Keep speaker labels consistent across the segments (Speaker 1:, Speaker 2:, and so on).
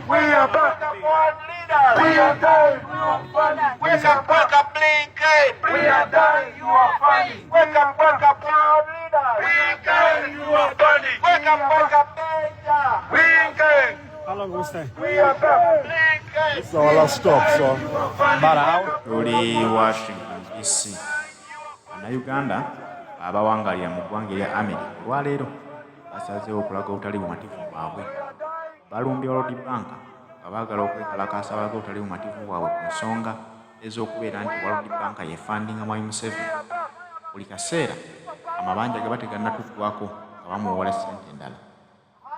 Speaker 1: We are back. We are dying. Wake up, Blinken. We are dying. You are funny. Wake up, proud leader. Blinken. You are funny. Wake up, Danger. Blinken.
Speaker 2: How long will we stay?
Speaker 1: We are back. Blinken.
Speaker 2: This is our last stop, so about an hour.
Speaker 3: Tuli Washington DC. Na Uganda abawangalira mu ggwanga erya America olwaleero basazeewo okulaga obutali bumativu bwabwe. Balumbye World Bank nga baagala okwekalakaasa abalaga obutali bumativu bwabwe ku nsonga ez'okubeera nti World Bank yefandinga Mwami Museveni. Buli kaseera amabanja ge bategannatuddwako nga bamuwola ssente endala.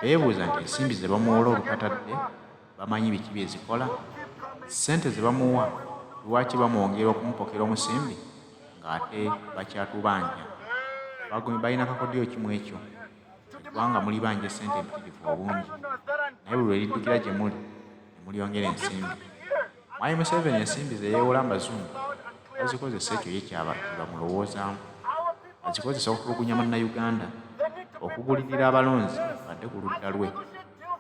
Speaker 3: Beebuuza nti ensimbi ze bamuwola olukatadde bamanyi biki bye zikola. Ssente ze bamuwa lwaki bamwongera okumupokera omusimbi ng'ate bakyatubanja. Balina kakodyo kimu ekyo kubanga muli banja ssente empitirivu obungi naye buli lweriddukira gye muli ne mulyongera ensimbi. Mwami Museveni ensimbi ze yeewola Abazungu bazikozesa ekyo ye kyebamulowoozaamu. Azikozesa okutulugunya Bannayuganda, okugulirira abalonzi badde ku ludda lwe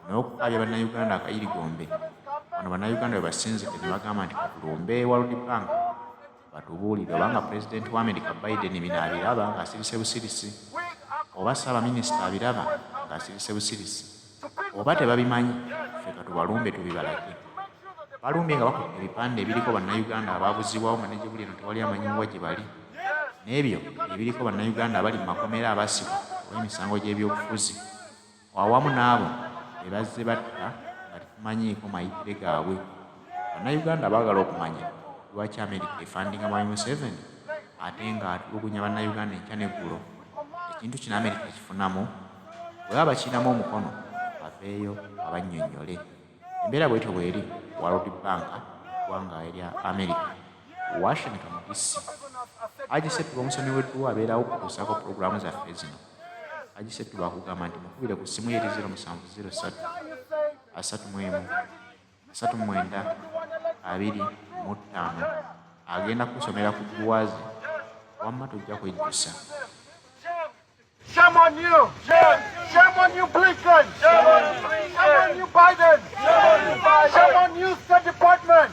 Speaker 3: n'okukaabya Bannayuganda akayirigombe. Wano Bannayuganda bwe basinzike ne bagamba nti katulumbe World Bank batubuulire obanga Pulezidenti wa America Biden bino abiraba ng'asirise busirisi, oba Ssaabaminisita abiraba ng'asirise busirisi, oba tebabimanyi ffe katubalumbe tubibalage. Balumbye nga bakutte ebipande ebiriko Bannayuganda abaabuzibwawo nga ne gye buli eno tewali amanyiwa gye bali, n'ebyo ebiriko Bannayuganda abali mu makomera abasibwa olw'emisango gy'ebyobufuzi, awamu n'abo be bazze batta nga tetumanyiiko mayitire gaabwe. Bannayuganda baagala okumanya lwaki America efandinga Mwami Museveni ate nga atulugunya Bannayuganda enkya n'eggulo. Ekintu kino America kifunamu bwe baba bakinamu omukono baveeyo abannyonnyole. Embeera bwetyo bw'eri World Bank ggwanga erya America. Washington DC. Agisettu omusomi w'edduwa abeerawo okutuusaako pulogulaamu zaffe zino. Agisettu baakugamba nti mukubire ku ssimu ye 0703 31 39 25 agenda kusomera ku ddwaze wamma tujja kwejjusa.
Speaker 1: Shame on you! Shame on you, Blinken! Shame on you, Biden! Shame on you, State Department!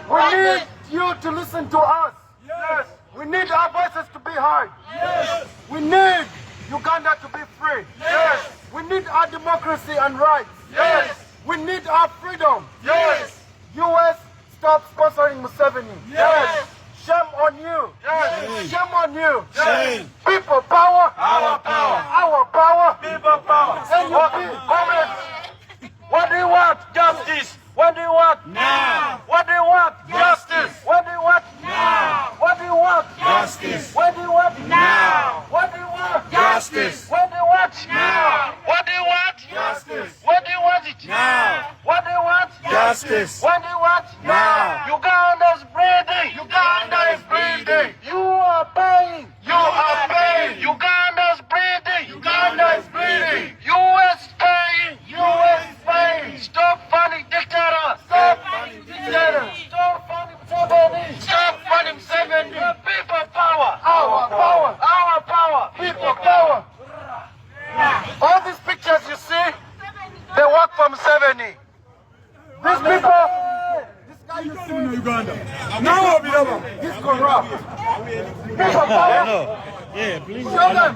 Speaker 1: We need you to listen to us. Yes. We need our voices to be heard. Yes. We need Uganda to be free. Yes. We need our democracy and rights. Yes. We need our freedom. Yes. US, stop sponsoring Museveni. Yes. Shame on you. Yes. Shame on you.
Speaker 2: Shame.
Speaker 1: People power.
Speaker 2: Our power.
Speaker 1: Our power.
Speaker 2: People power.
Speaker 1: What do you want? Justice. What do you want?
Speaker 2: Now.
Speaker 1: What do you want?
Speaker 2: Justice.
Speaker 1: What do you want?
Speaker 2: Now.
Speaker 1: What do you want?
Speaker 2: Justice.
Speaker 1: What do you want?
Speaker 2: Now.
Speaker 1: What do you want?
Speaker 2: Justice.
Speaker 1: What do you want?
Speaker 2: Now.
Speaker 1: What do you want?
Speaker 2: Justice.
Speaker 1: What do you want? It
Speaker 2: Now.
Speaker 1: What do you want?
Speaker 2: Justice.
Speaker 1: What do you want?
Speaker 2: Now.
Speaker 1: Uganda's bleeding. Uganda is bleeding. You are paying. You are paying. Uganda's bleeding. Uganda is bleeding. US paying. US paying. Stop funding dictator. Stop funding dictator. Stop funding Museveni. Stop funding Museveni. People power. Our power. Our power. People power. All these pictures you see, they work for Museveni. These people, this guy you see in Uganda, now he's corrupt. People power.
Speaker 2: Yeah, please.
Speaker 1: Show them.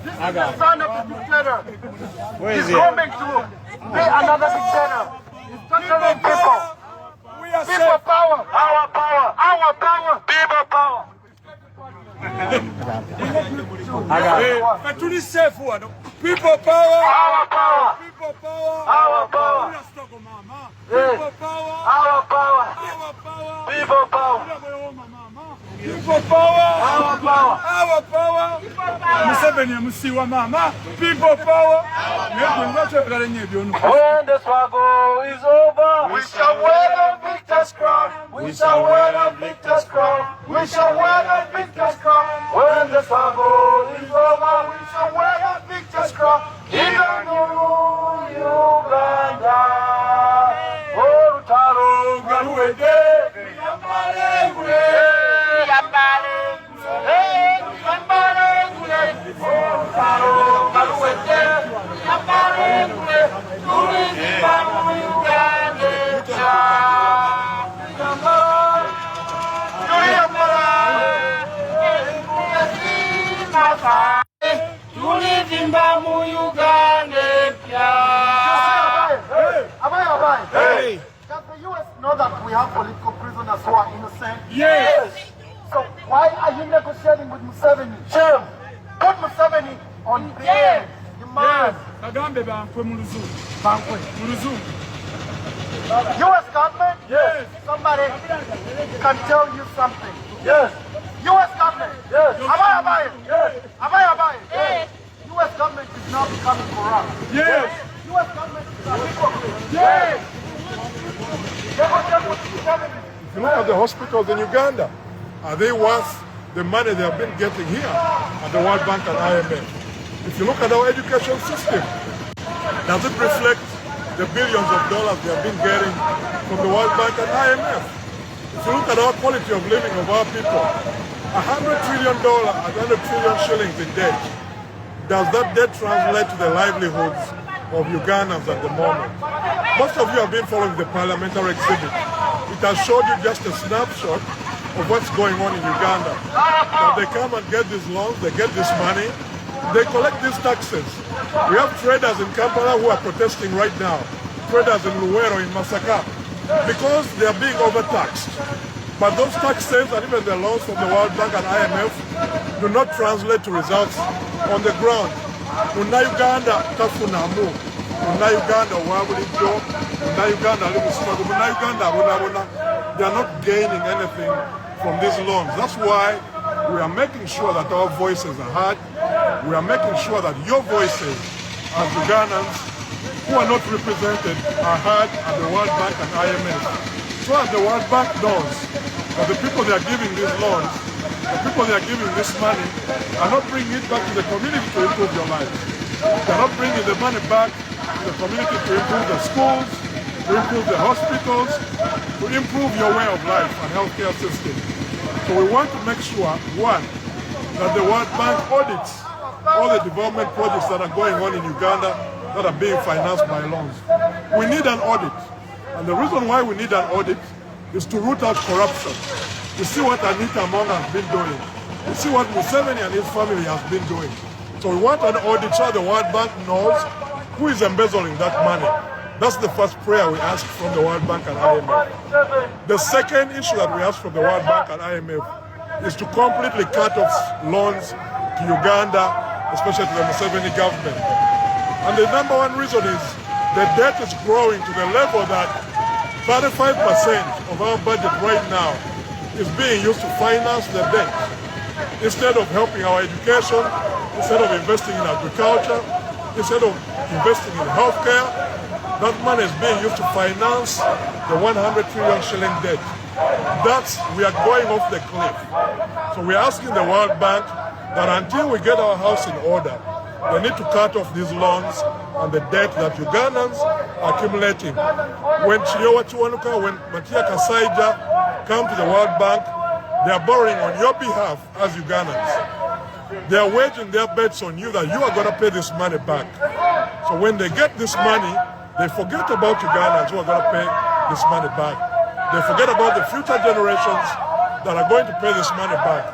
Speaker 1: This is the son of the dictator.
Speaker 2: Where is
Speaker 1: He's
Speaker 2: he?
Speaker 1: coming to be another dictator. He's controlling people. People power. Our power. Our power. People power.
Speaker 2: I got it.
Speaker 4: But to this safe one, people power.
Speaker 1: Our power.
Speaker 4: People power.
Speaker 1: Our power.
Speaker 4: We are struggle, mama.
Speaker 1: Yes.
Speaker 4: People power.
Speaker 1: Our power.
Speaker 4: Our power.
Speaker 1: People power.
Speaker 4: People power.
Speaker 1: Our power.
Speaker 4: Our power. Museveni musiwa mama. People power.
Speaker 1: When the struggle is over, we shall wear the victor's crown. We shall wear the victor's crown. We shall wear the victor's crown. When the struggle is over, we shall wear the victor's crown. In the new Uganda, oh, Taro, Galuede, Yambare, Yambare, Yambare, oh, Taro, Galuede, Yambare, Uganda. we have political prisoners who are innocent?
Speaker 4: Yes.
Speaker 1: So why are you negotiating with Museveni? Jim, put Museveni on jail.
Speaker 4: Yes. Kagambe bankwe mu luzungu.
Speaker 1: Bankwe.
Speaker 4: Mu luzungu.
Speaker 1: U.S. government?
Speaker 4: Yes.
Speaker 1: Somebody can tell you something. Yes. U.S. government? Yes. Abaye? Yes. Abaye? Yes. U.S. government is now becoming corrupt.
Speaker 4: Yes.
Speaker 1: U.S. government is a hypocrite.
Speaker 4: Yes.
Speaker 5: If you look at the hospitals in Uganda, are they worth the money they have been getting here at the World Bank and IMF? If you look at our education system, does it reflect the billions of dollars they have been getting from the World Bank and IMF? If you look at our quality of living of our people, $100 trillion and 100 trillion shillings in debt, does that debt translate to the livelihoods of Ugandans at the moment? Most of you have been following the parliamentary exhibit. It has showed you just a snapshot of what's going on in Uganda. That they come and get these loans, they get this money, they collect these taxes. We have traders in Kampala who are protesting right now, traders in Luwero, in Masaka, because they are being overtaxed. But those taxes and even the loans from the World Bank and IMF do not translate to results on the ground. Muna Uganda tafunamu, muna Uganda wabulijjo, muna Uganda alimusimago, muna Uganda abonabona. They are not gaining anything from these loans. That's why we are making sure that our voices are heard. We are making sure that your voices as Ugandans who are not represented are heard at the World Bank and IMF. So as the World Bank knows that the people they are giving these loans, the people they are giving this money, are not bringing it back to the community to improve your lives. They are not bringing the money back to the community to improve the schools, to improve the hospitals, to improve your way of life and healthcare system. So we want to make sure, one, that the World Bank audits all the development projects that are going on in Uganda that are being financed by loans. We need an audit. And the reason why we need an audit is to root out corruption, to see what Anita Among has been doing, to see what Museveni and his family has been doing. So we want an audit so the World Bank knows who is embezzling that money. That's the first prayer we ask from the World Bank and IMF. The second issue that we ask from the World Bank and IMF is to completely cut off loans to Uganda, especially to the Museveni government. And the number one reason is the debt is growing to the level that 35% of our budget right now is being used to finance the debt. Instead of helping our education, instead of investing in agriculture, instead of investing in healthcare, that money is being used to finance the 100 trillion shilling debt. We are going off the cliff. So we're asking the World Bank that until we get our house in order, they need to cut off these loans and the debt that Ugandans are accumulating. When Chiyowa Chiwanuka, when Matia Kasaija come to the World Bank, they are borrowing on your behalf as Ugandans. They are waging their bets on you that you are going to pay this money back. So when they get this money, they forget about Ugandans who are going to pay this money back. They forget about the future generations that are going to pay this money back.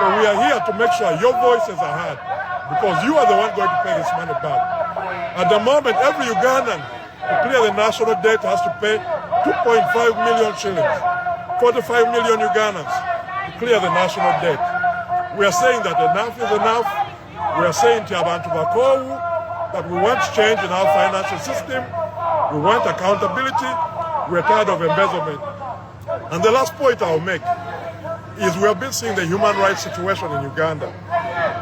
Speaker 5: So we are here to make sure your voices are heard, because you are the one going to pay this money back. At the moment, every Ugandan to clear the national debt has to pay 2.5 million shillings, 45 million Ugandans to clear the national debt. We are saying that enough is enough. We are saying to Abantu Bakowu that we want change in our financial system. We want accountability. We are tired of embezzlement. And the last point I'll make is we have been seeing the human rights situation in Uganda.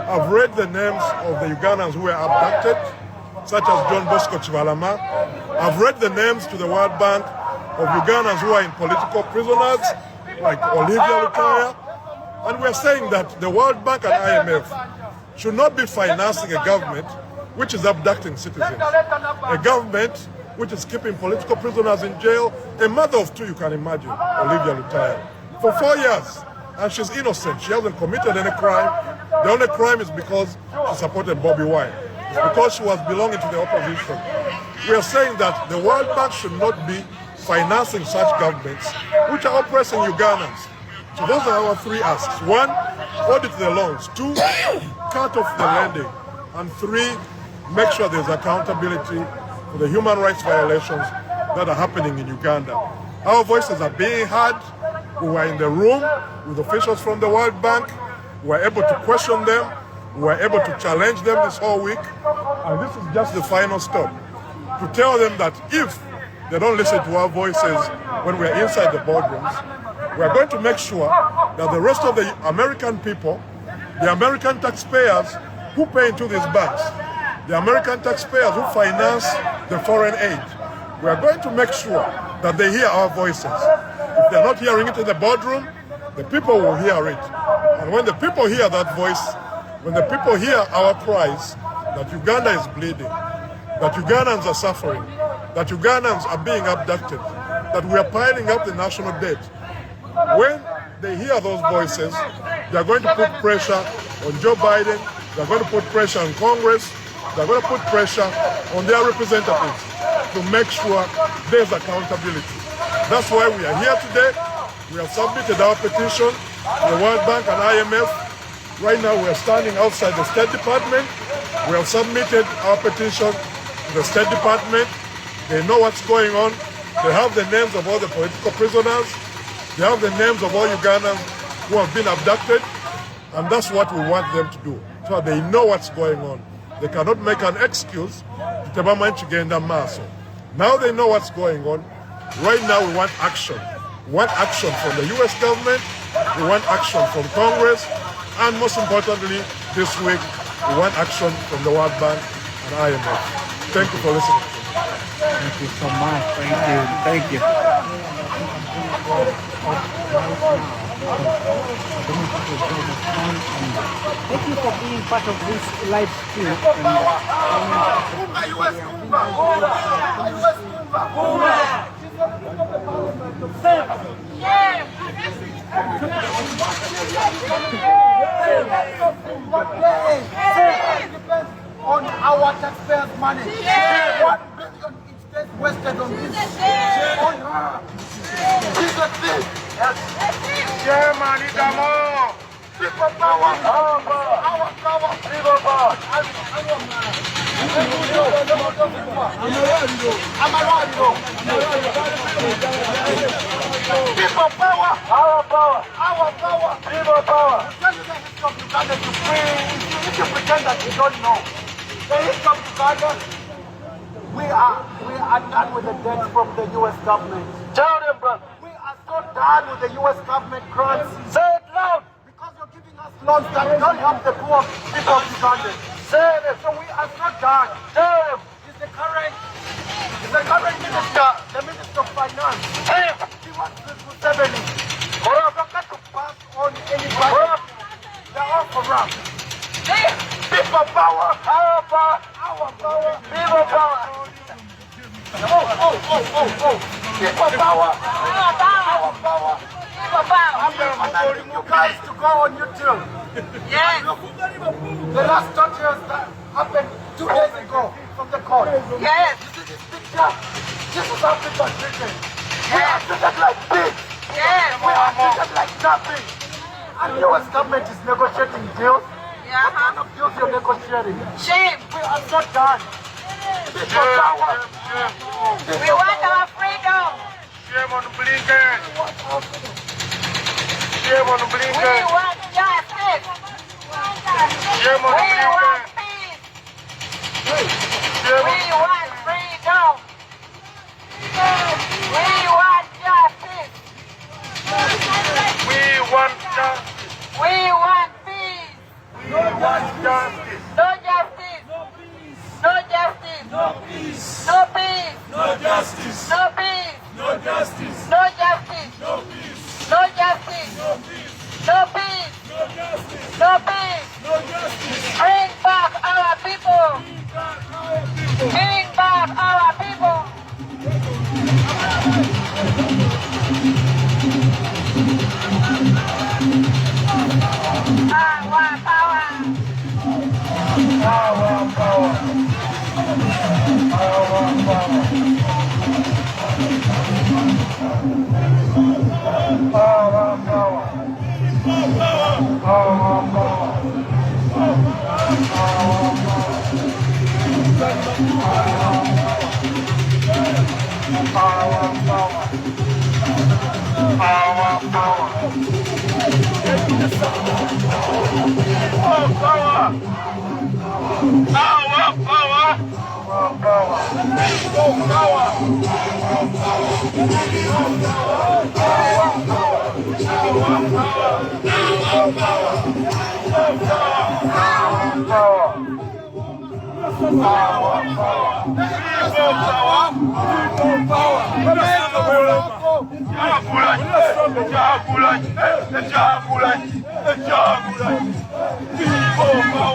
Speaker 5: I've read the names of the Ugandans who were abducted, such as John Bosco Chibalama. I've read the names to the World Bank of Ugandans who are in political prisoners, like Olivia Lukaya. And we're saying that the World Bank and IMF should not be financing a government which is abducting citizens, a government which is keeping political prisoners in jail, a mother of two, you can imagine, Olivia Lukaya, for 4 years. And she's innocent. She hasn't committed any crime. The only crime is because she supported Bobi Wine. It's because she was belonging to the opposition. We are saying that the World Bank should not be financing such governments which are oppressing Ugandans. So those are our three asks. One, audit the loans. Two, cut off the lending. And three, make sure there's accountability for the human rights violations that are happening in Uganda. Our voices are being heard. We were in the room with officials from the World Bank. We were able to question them. We were able to challenge them this whole week. And this is just the final stop. To tell them that if they don't listen to our voices when we're inside the boardrooms, we're going to make sure that the rest of the American people, the American taxpayers who pay into these banks, the American taxpayers who finance the foreign aid, we are going to make sure that they hear our voices. If they're not hearing it in the boardroom, the people will hear it. And when the people hear that voice, when the people hear our cries that Uganda is bleeding, that Ugandans are suffering, that Ugandans are being abducted, that we are piling up the national debt, when they hear those voices, they are going to put pressure on Joe Biden, they are going to put pressure on Congress, they are going to put pressure on their representatives to make sure there's accountability. That's why we are here today. We have submitted our petition to the World Bank and IMF. Right now we are standing outside the State Department. We have submitted our petition to the State Department. They know what's going on. They have the names of all the political prisoners. They have the names of all Ugandans who have been abducted. And that's what we want them to do. So they know what's going on. They cannot make an excuse to Tebama Chigenda Maso. Now they know what's going on. Right now we want action. We want action from the US government. We want action from Congress. And most importantly, this week, we want action from the World Bank and IMF. Thank you for listening.
Speaker 2: Thank you so much. Thank you. Thank you for being part of this live stream.
Speaker 1: On our taxpayers' money. 1 billion instead wasted on this. On her. She's a thief. Chairman, it's a more. People power. Our power. People power. People power. Our power. People power. Tell you the history of Uganda to free. If you pretend that you don't know. The history of Uganda, we are done with the debt from the US government. Tell them, brother. We are so done with the US government grants. Say it loud. Because you're giving us loans that don't help the poor people of Uganda. Say it. So we are so done. Tell them. Is the current minister, the Minister of Finance. He wants this Museveni. Not to pass on anybody. They're all corrupt. People power. Our power. People power. People power. Our power. People power. I'm calling you guys to go on YouTube. Yes. The last tortures that happened 2 days ago from the court. Yes. You see this picture? This is how people are treated. We are treated like pigs. Yes. We are treated like nothing. And the US government is negotiating deals. What kind of deals you're negotiating? Shame. We are not done. People power. We want our freedom. Shame on Blinken. Shame on Blinken. We want justice. Shame on Blinken. We want peace. We want freedom. We want justice. We want justice. We want peace. No justice. No justice. No peace. No justice. No peace. No peace. No justice. No peace. No justice. No justice. No peace. No justice. No peace. No peace. No justice. No peace. No justice. Bring back our people. Bring back our people. Our power. Our power. Our power. Our power. Our power. People power.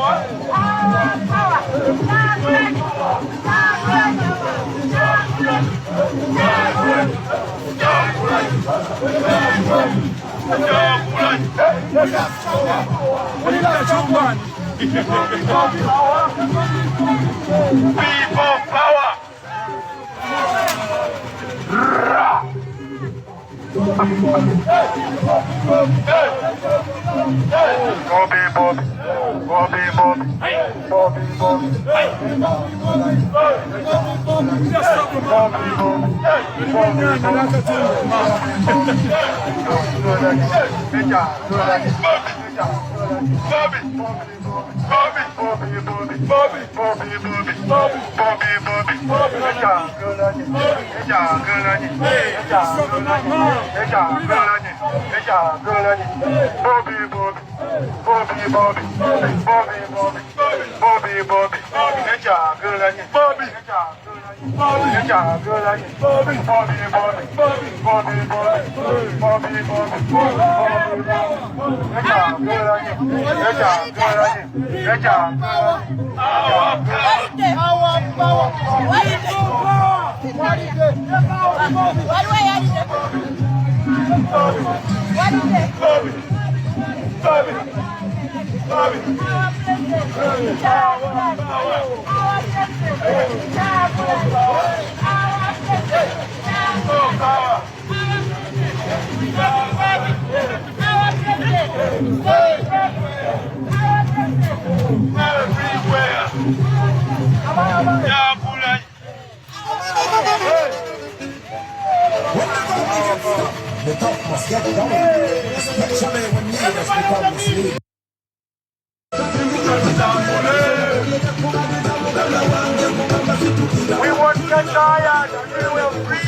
Speaker 6: The talk must get going, especially when leaders become misleading.
Speaker 1: We won't get tired until we're free.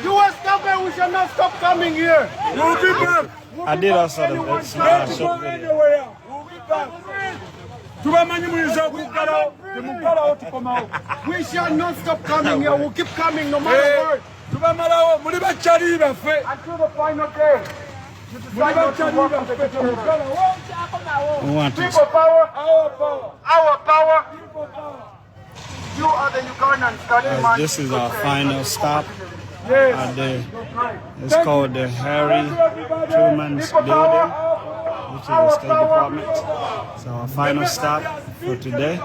Speaker 4: US government, we shall not stop coming here. We'll be back.
Speaker 7: I did also the short video.
Speaker 4: We'll be back. We shall not stop coming here. We'll keep coming no matter what. Until the final day.
Speaker 7: We want to
Speaker 1: People power, our power, our power. People power. You are the Ugandans that demand.
Speaker 7: this is our final stop at the, it's called the Harry Truman's Building, which is the State Department. So our final stop for today.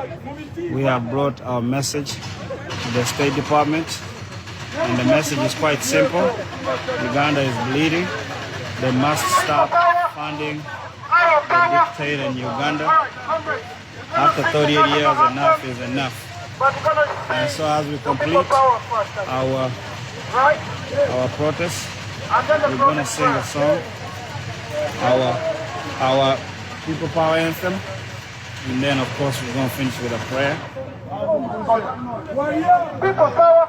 Speaker 7: We have brought our message to the State Department, and the message is quite simple. Uganda is bleeding. They must stop funding the dictator in Uganda. After 38 years, enough is enough. And so as we complete our protest, we're going to sing a song, our people power anthem, and then of course we're going to finish with a prayer.
Speaker 1: People power.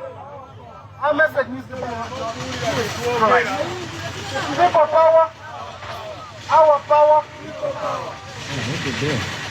Speaker 1: Our message needs to be right. People power. Our power.
Speaker 7: What did they?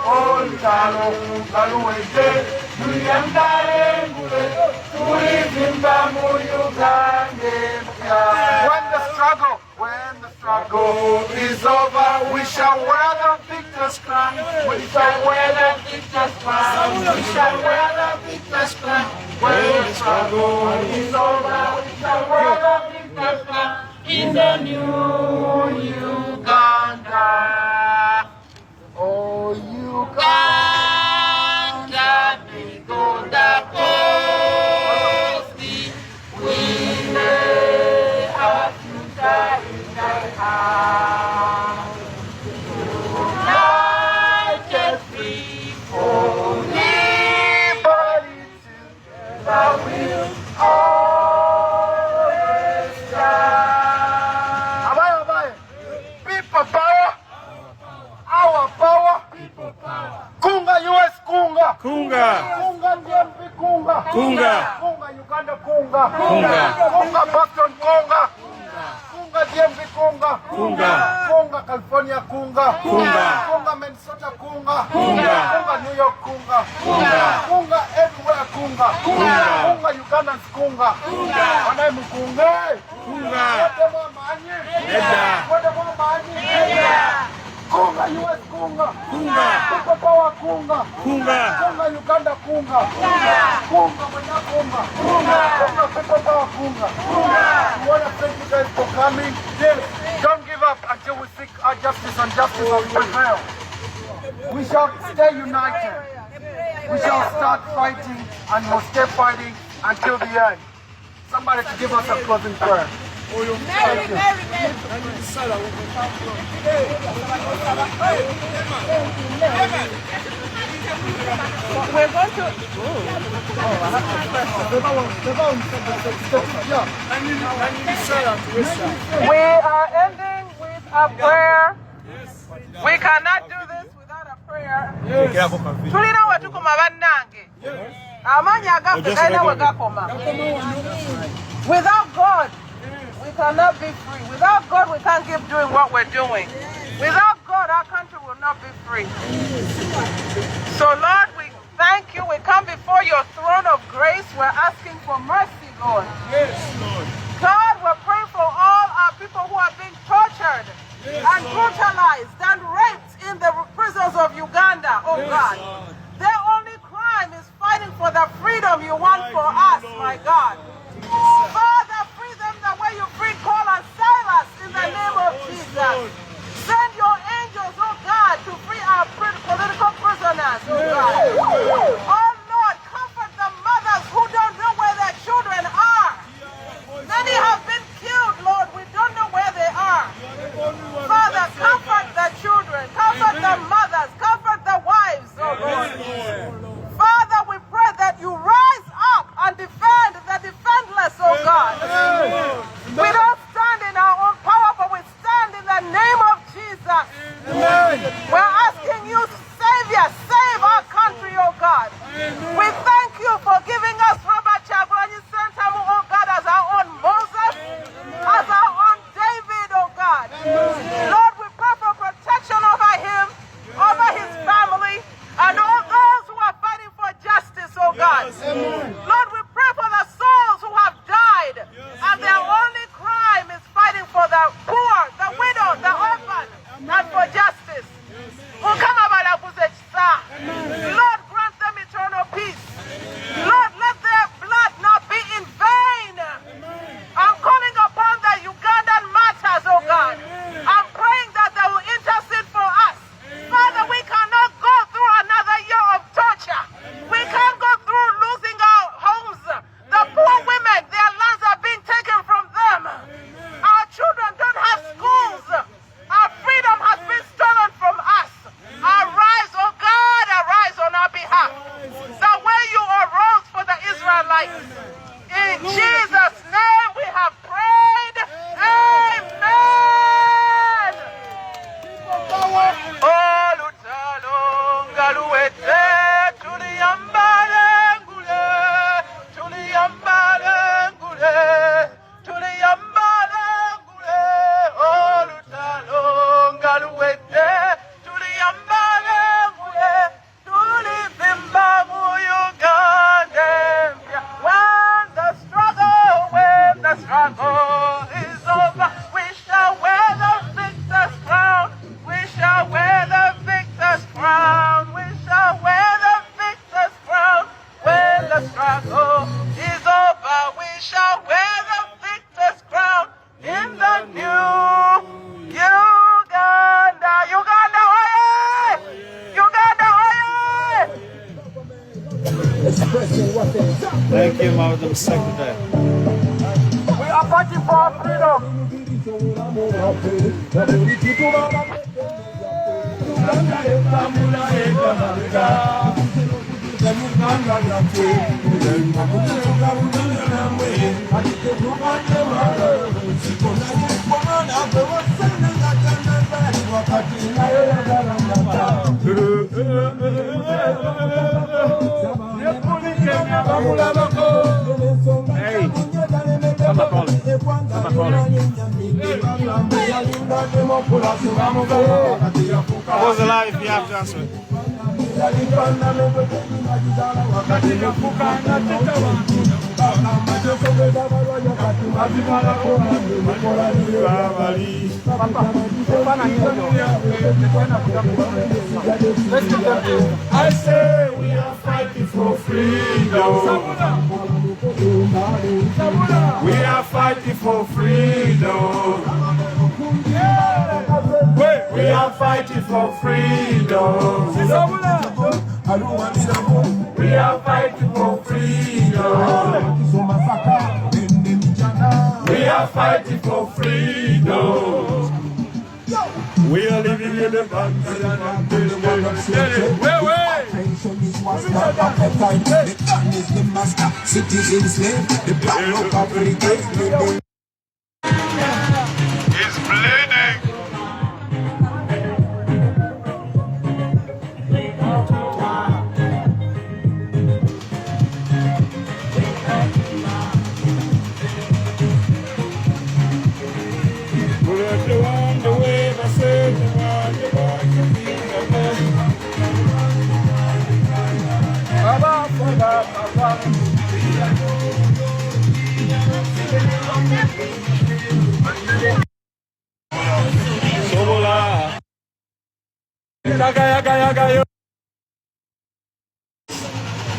Speaker 1: olutalo ngaluwedde tuliyambale ngule tulizimba mu Uganda empya. When the struggle is over, we shall wear the victor's crown. We shall wear the victor's crown. We shall wear the victor's crown. When the struggle is over, we shall wear the victor's crown in the new Uganda. Oh, Uganda, big on the coast, we lay our future in thy hands. United, free, for liberty together we'll always stand. Abaye, people power. Our power. People power. Kunga US Kunga.
Speaker 4: Kunga.
Speaker 1: Kunga DMP Kunga.
Speaker 4: Kunga.
Speaker 1: Kunga Uganda Kunga.
Speaker 4: Kunga.
Speaker 1: Kunga Boston Kunga. Kunga DMP Kunga.
Speaker 4: Kunga.
Speaker 1: Kunga California Kunga.
Speaker 4: Kunga.
Speaker 1: Kunga Minnesota Kunga.
Speaker 4: Kunga.
Speaker 1: Kunga New York Kunga. Kunga. Kunga everywhere Kunga. Kunga. Kunga Ugandans Kunga. Kunga. Wanaimu Kunga.
Speaker 4: Kunga.
Speaker 1: Wote mwamanyi.
Speaker 4: Edda.
Speaker 1: Wote mwamanyi. Edda. Kunga US Kunga.
Speaker 4: Kunga.
Speaker 1: People power Kunga.
Speaker 4: Kunga.
Speaker 1: Kunga Uganda Kunga. Kunga Mwana Kunga. Kunga people power Kunga. We want to thank you guys for coming. Yes. Don't give up until we seek our justice and justice will prevail. We shall stay united. We shall start fighting and we'll stay fighting until the end. Somebody to give us a closing prayer. Thank you.
Speaker 8: We're going to. We are ending with a prayer. We cannot do this without a prayer. Tulina wetukoma bannange. Amaanyi agaffe galina we gakoma. Without God, we cannot be free. Without God, we can't keep doing what we're doing. Without God, our country will not be free. So, Lord, we thank you. We come before your throne of grace. We're asking for mercy, Lord.
Speaker 4: Yes, Lord.
Speaker 8: God, we're praying for all our people who are being tortured and brutalized and raped in the prisons of Uganda, oh God.
Speaker 4: Lord.
Speaker 8: Their only crime is fighting for the freedom you want for us, my God. Father, free them the way you freed Paul and Silas in the name of Jesus. Send your angels, oh God, to free our political prisoners, oh God. Oh Lord, comfort the mothers who don't know where their children are. Many have been killed, Lord. We don't know where they are. Father, comfort the children, comfort the mothers, comfort the wives, oh Lord. Father, we pray that you rise up and defend the defenseless, oh God. We don't stand in our own power, but we stand in the name of Jesus. We're asking you, Savior, save our country, oh God. We thank you for giving us Robert Chagulanyi Sentamu, oh God, as our own Moses, as our own David, oh God. Lord, we pray for protection over him, over his family, and all those who are fighting for justice, oh God. Lord, we pray for the souls who have died, and their only crime is fighting for the poor, the widow, the orphan, and for justice. Lord, grant them eternal peace. Lord, let their blood not be in vain. I'm calling upon the Ugandan martyrs, oh God. I'm praying that they will intercede for us. Father, we cannot go through another year of torture. We can't go through losing our homes. The poor women, their lands are being taken from them. Our children don't have schools. Our freedom has been stolen from us. Arise, oh God, arise on our behalf. The way you arose for the Israelites. In Jesus' name we have prayed. Amen. Olutalo ngaluwete tuliyambale ngule, tuliyambale ngule, tuliyambale ngule. Olutalo ngaluwete tuliyambale ngule,
Speaker 7: Thank you, Madam Secretary.
Speaker 4: We are fighting for our freedom.
Speaker 3: Hey, somebody call him. Somebody call him.
Speaker 7: What's the line if you have to answer it?
Speaker 4: I say we are fighting for freedom. We are fighting for freedom. We are fighting for freedom. We are fighting for freedom. We are fighting for freedom. We are living in the
Speaker 1: It's bleeding.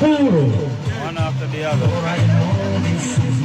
Speaker 7: One after the other.